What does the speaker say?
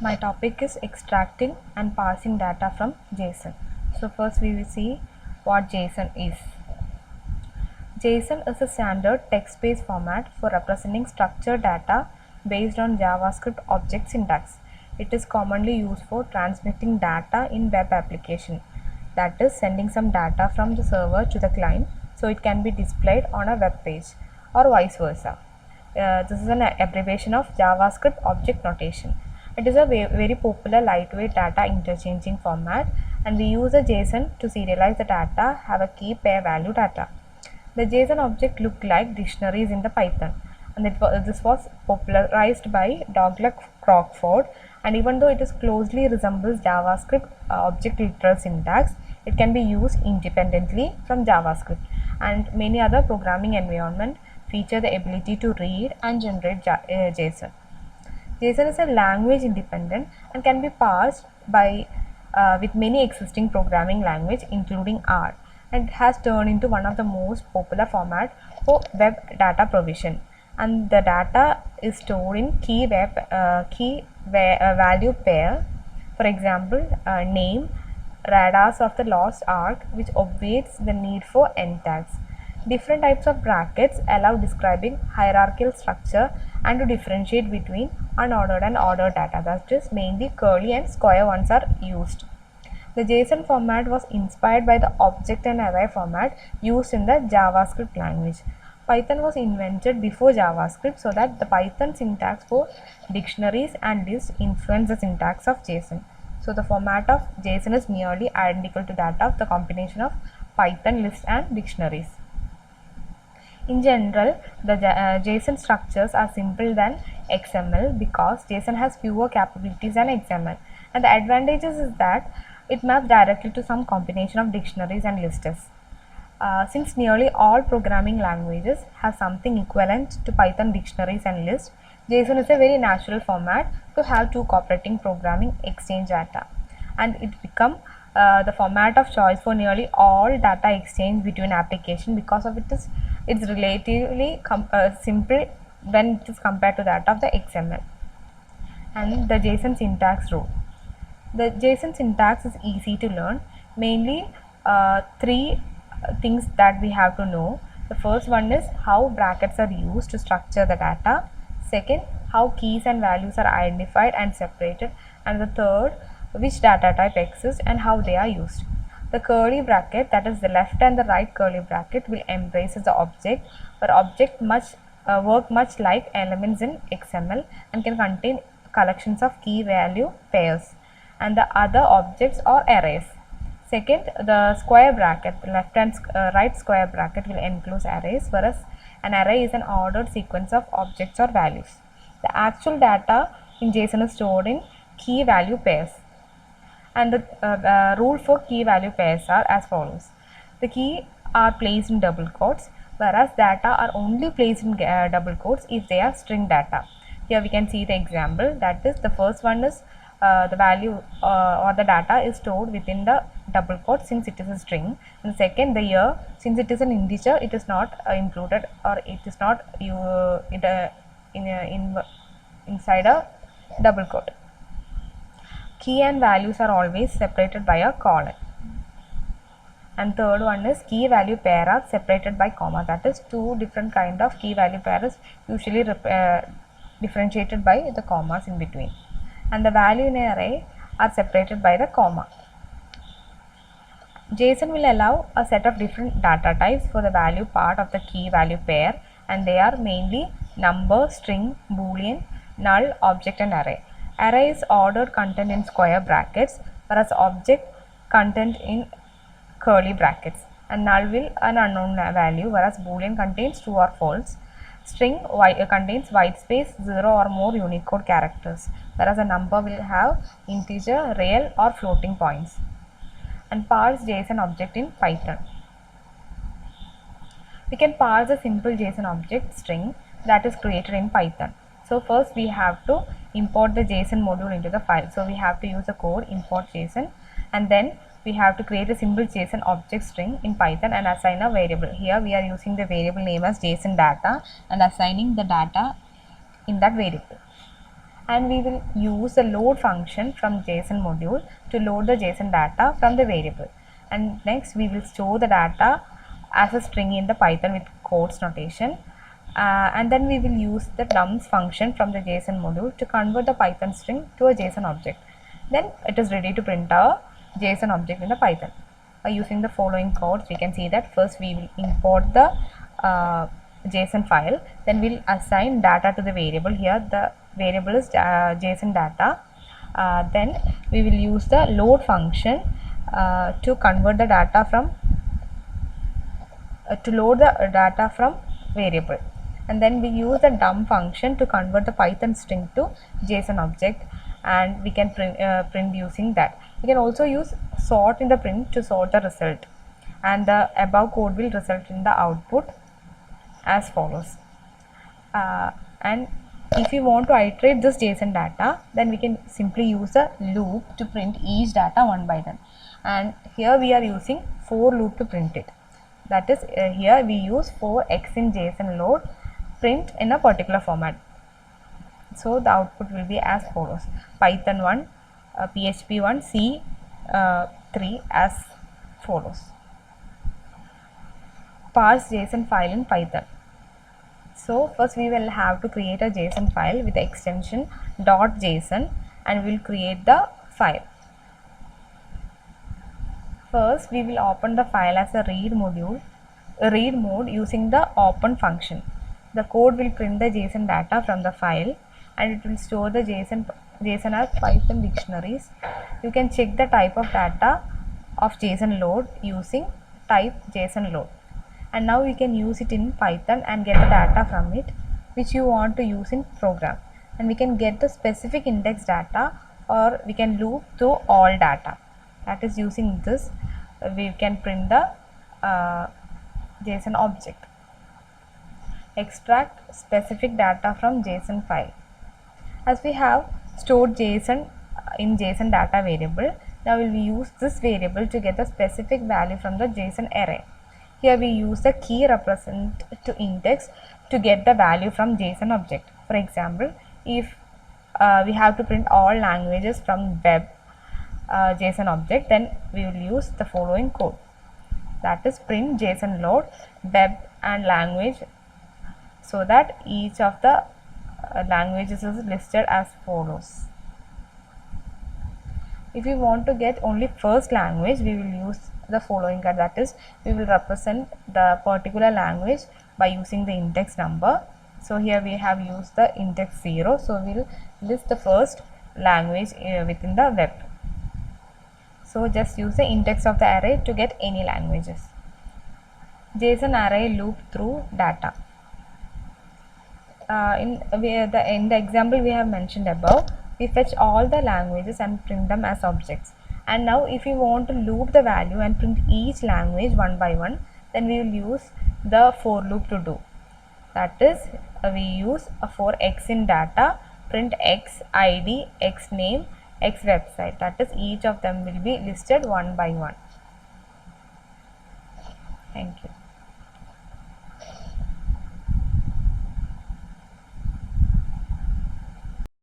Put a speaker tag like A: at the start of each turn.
A: My topic is extracting and parsing data from JSON. So first we will see what JSON is. JSON is a standard text-based format for representing structured data based on JavaScript object syntax. It is commonly used for transmitting data in web application, that is sending some data from the server to the client so it can be displayed on a web page or vice versa. This is an abbreviation of JavaScript object notation. It is a very popular lightweight data interchanging format, and we use a JSON to serialize the data, have a key pair value data. The JSON object looked like dictionaries in the Python, and this was popularized by Douglas Crockford, and even though it is closely resembles JavaScript object literal syntax, it can be used independently from JavaScript, and many other programming environments feature the ability to read and generate JSON. JSON is a language independent and can be parsed by with many existing programming language including R, and it has turned into one of the most popular format for web data provision, and the data is stored in key value pair, for example name, radars of the lost ark, which obviates the need for end tags. Different types of brackets allow describing hierarchical structure and to differentiate between unordered and ordered data. That is, mainly curly and square ones are used. The JSON format was inspired by the object and array format used in the JavaScript language. Python was invented before JavaScript, so that the Python syntax for dictionaries and lists influenced the syntax of JSON. So the format of JSON is nearly identical to that of the combination of Python lists and dictionaries. In general, the JSON structures are simpler than XML because JSON has fewer capabilities than XML, and the advantages is that it maps directly to some combination of dictionaries and lists. Since nearly all programming languages have something equivalent to Python dictionaries and lists, JSON is a very natural format to have two cooperating programming exchange data, and it become the format of choice for nearly all data exchange between applications because of it's relatively simple when it is compared to that of the XML. And the JSON syntax rule. The JSON syntax is easy to learn. Mainly three things that we have to know. The first one is how brackets are used to structure the data. Second, how keys and values are identified and separated. And the third, which data type exists and how they are used. The curly bracket, that is the left and the right curly bracket, will embrace the object, but object work much like elements in XML and can contain collections of key value pairs, and the other objects or arrays. Second, the square bracket, the left and right square bracket, will enclose arrays, whereas an array is an ordered sequence of objects or values. The actual data in JSON is stored in key value pairs, and the rule for key value pairs are as follows. The key are placed in double quotes, whereas data are only placed in double quotes if they are string data. Here we can see the example, that is, the first one is the value or the data is stored within the double quote since it is a string, and second, the year, since it is an integer, it is not included, or it is not inside a double quote. Key and values are always separated by a colon, and third one is key value pair are separated by comma, that is, two different kind of key value pairs usually differentiated by the commas in between, and the value in an array are separated by the comma. JSON will allow a set of different data types for the value part of the key value pair, and they are mainly number, string, boolean, null, object and array. Array is ordered content in square brackets, whereas object content in curly brackets, and null will an unknown value, whereas boolean contains true or false. String contains white space, 0 or more Unicode characters, whereas a number will have integer, real or floating points. And parse JSON object in Python. We can parse a simple JSON object string that is created in Python. So first we have to import the JSON module into the file. So we have to use the code import JSON, and then we have to create a simple JSON object string in Python and assign a variable. Here we are using the variable name as JSON data and assigning the data in that variable. and we will use the load function from JSON module to load the JSON data from the variable. And next we will store the data as a string in the Python with quotes notation. And then we will use the dumps function from the JSON module to convert the Python string to a JSON object. Then it is ready to print our JSON object in the Python. By using the following codes, we can see that first we will import the JSON file, then we'll assign data to the variable. Here the variable is JSON data. Then we will use the load function to convert the data from to load the data from variable, and then we use the dump function to convert the Python string to JSON object, and we can print using that. We can also use sort in the print to sort the result, and the above code will result in the output as follows. And if you want to iterate this JSON data, then we can simply use a loop to print each data one by one, and here we are using for loop to print it. That is, here we use for x in JSON load print in a particular format. So the output will be as follows: Python 1, PHP 1, C 3 as follows. Parse JSON file in Python. So first we will have to create a JSON file with the extension .json, and we will create the file. First we will open the file as a read mode using the open function. The code will print the JSON data from the file, and it will store the JSON as Python dictionaries. You can check the type of data of JSON load using type JSON load. And now we can use it in Python and get the data from it which you want to use in program, and we can get the specific index data, or we can loop through all data. That is, using this we can print the JSON object. Extract specific data from JSON file. As we have stored JSON in JSON data variable, now we will use this variable to get the specific value from the JSON array. Here we use the key represent to index to get the value from JSON object. For example, if we have to print all languages from web JSON object, then we will use the following code. That is, print JSON load web and language, so that each of the languages is listed as follows. If we want to get only first language, we will use the following code. That is, we will represent the particular language by using the index number. So here we have used the index 0, so we will list the first language within the web. So just use the index of the array to get any languages. JSON array loop through data. In the example we have mentioned above, we fetch all the languages and print them as objects. And now if we want to loop the value and print each language one by one, then we will use the for loop to do. That is, we use a for x in data, print x id, x name, x website. That is, each of them will be listed one by one. Thank you.